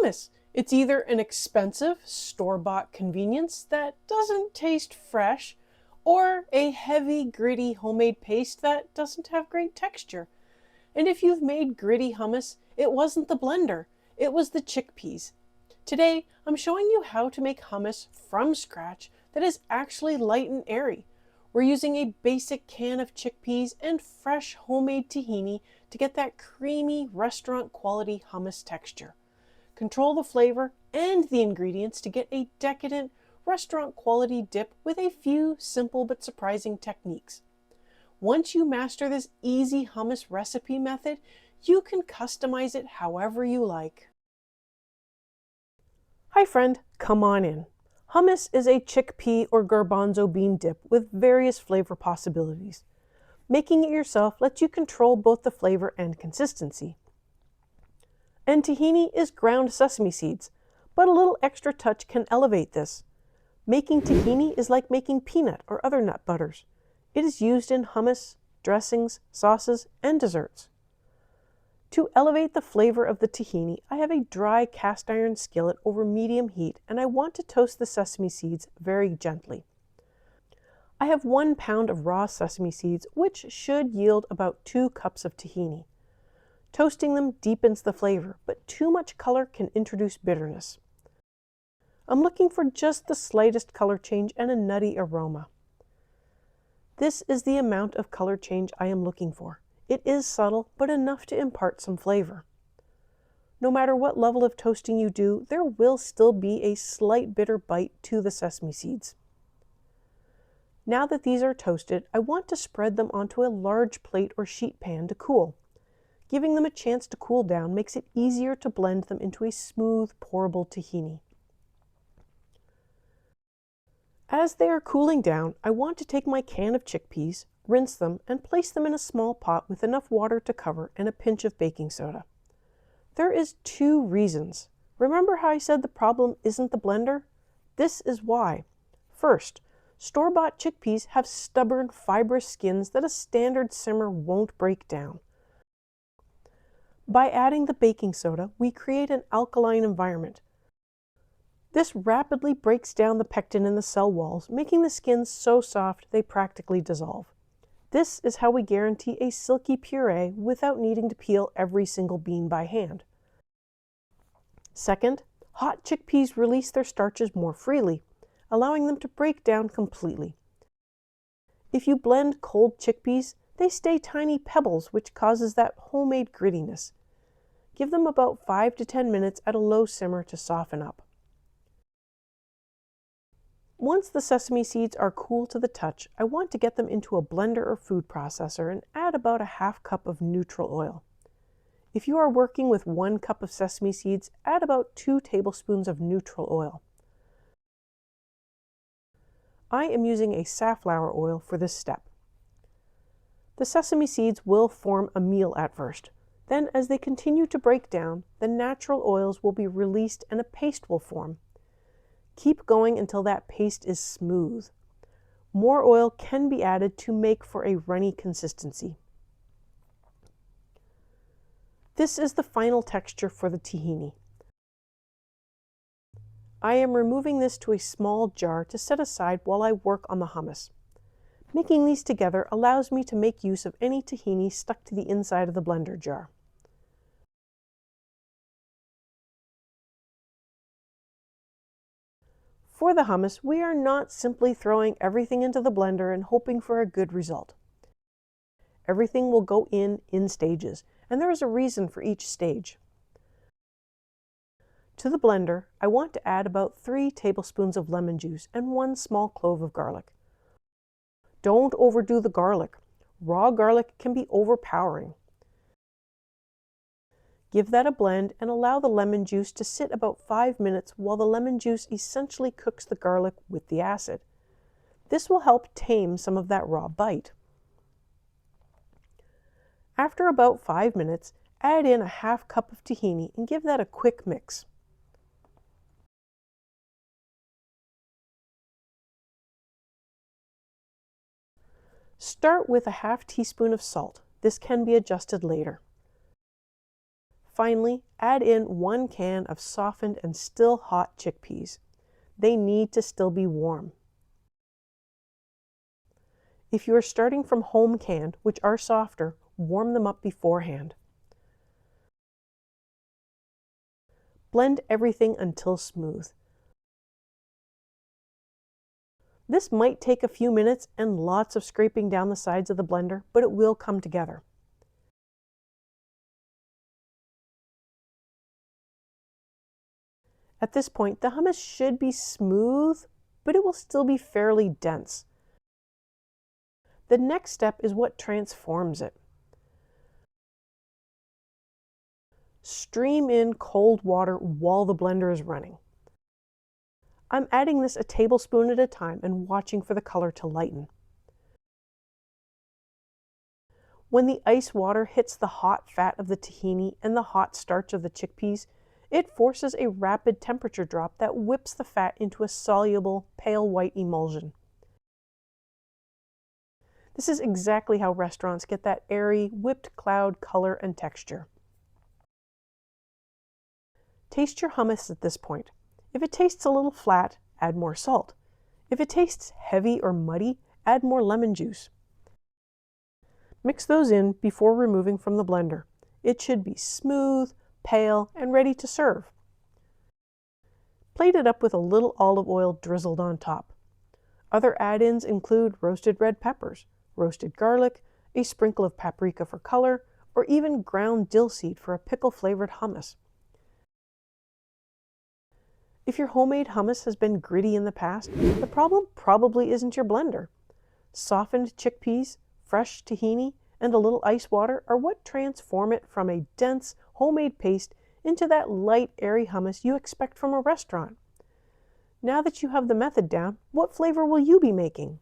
Hummus. It's either an expensive, store-bought convenience that doesn't taste fresh, or a heavy, gritty homemade paste that doesn't have great texture. And if you've made gritty hummus, it wasn't the blender, it was the chickpeas. Today, I'm showing you how to make hummus from scratch that is actually light and airy. We're using a basic can of chickpeas and fresh homemade tahini to get that creamy, restaurant-quality hummus texture. Control the flavor and the ingredients to get a decadent, restaurant-quality dip with a few simple but surprising techniques. Once you master this easy hummus recipe method, you can customize it however you like. Hi friend, come on in. Hummus is a chickpea or garbanzo bean dip with various flavor possibilities. Making it yourself lets you control both the flavor and consistency. And tahini is ground sesame seeds, but a little extra touch can elevate this. Making tahini is like making peanut or other nut butters. It is used in hummus, dressings, sauces, and desserts. To elevate the flavor of the tahini, I have a dry cast iron skillet over medium heat, and I want to toast the sesame seeds very gently. I have 1 pound of raw sesame seeds, which should yield about 2 cups of tahini. Toasting them deepens the flavor, but too much color can introduce bitterness. I'm looking for just the slightest color change and a nutty aroma. This is the amount of color change I am looking for. It is subtle, but enough to impart some flavor. No matter what level of toasting you do, there will still be a slight bitter bite to the sesame seeds. Now that these are toasted, I want to spread them onto a large plate or sheet pan to cool. Giving them a chance to cool down makes it easier to blend them into a smooth, pourable tahini. As they are cooling down, I want to take my can of chickpeas, rinse them, and place them in a small pot with enough water to cover and a pinch of baking soda. There is 2 reasons. Remember how I said the problem isn't the blender? This is why. First, store-bought chickpeas have stubborn, fibrous skins that a standard simmer won't break down. By adding the baking soda, we create an alkaline environment. This rapidly breaks down the pectin in the cell walls, making the skins so soft they practically dissolve. This is how we guarantee a silky puree without needing to peel every single bean by hand. Second, hot chickpeas release their starches more freely, allowing them to break down completely. If you blend cold chickpeas, they stay tiny pebbles, which causes that homemade grittiness. Give them about 5 to 10 minutes at a low simmer to soften up. Once the sesame seeds are cool to the touch, I want to get them into a blender or food processor and add about a half cup of neutral oil. If you are working with 1 cup of sesame seeds, add about 2 tablespoons of neutral oil. I am using a safflower oil for this step. The sesame seeds will form a meal at first. Then, as they continue to break down, the natural oils will be released and a paste will form. Keep going until that paste is smooth. More oil can be added to make for a runny consistency. This is the final texture for the tahini. I am removing this to a small jar to set aside while I work on the hummus. Mixing these together allows me to make use of any tahini stuck to the inside of the blender jar. For the hummus, we are not simply throwing everything into the blender and hoping for a good result. Everything will go in stages, and there is a reason for each stage. To the blender, I want to add about 3 tablespoons of lemon juice and 1 small clove of garlic. Don't overdo the garlic. Raw garlic can be overpowering. Give that a blend and allow the lemon juice to sit about 5 minutes while the lemon juice essentially cooks the garlic with the acid. This will help tame some of that raw bite. After about 5 minutes, add in a half cup of tahini and give that a quick mix. Start with a half teaspoon of salt. This can be adjusted later. Finally, add in 1 can of softened and still hot chickpeas. They need to still be warm. If you are starting from home canned, which are softer, warm them up beforehand. Blend everything until smooth. This might take a few minutes and lots of scraping down the sides of the blender, but it will come together. At this point, the hummus should be smooth, but it will still be fairly dense. The next step is what transforms it. Stream in cold water while the blender is running. I'm adding this a tablespoon at a time and watching for the color to lighten. When the ice water hits the hot fat of the tahini and the hot starch of the chickpeas, it forces a rapid temperature drop that whips the fat into a soluble, pale white emulsion. This is exactly how restaurants get that airy, whipped cloud color and texture. Taste your hummus at this point. If it tastes a little flat, add more salt. If it tastes heavy or muddy, add more lemon juice. Mix those in before removing from the blender. It should be smooth, pale, and ready to serve. Plate it up with a little olive oil drizzled on top. Other add-ins include roasted red peppers, roasted garlic, a sprinkle of paprika for color, or even ground dill seed for a pickle-flavored hummus. If your homemade hummus has been gritty in the past, the problem probably isn't your blender. Softened chickpeas, fresh tahini, and a little ice water are what transform it from a dense, homemade paste into that light, airy hummus you expect from a restaurant. Now that you have the method down, what flavor will you be making?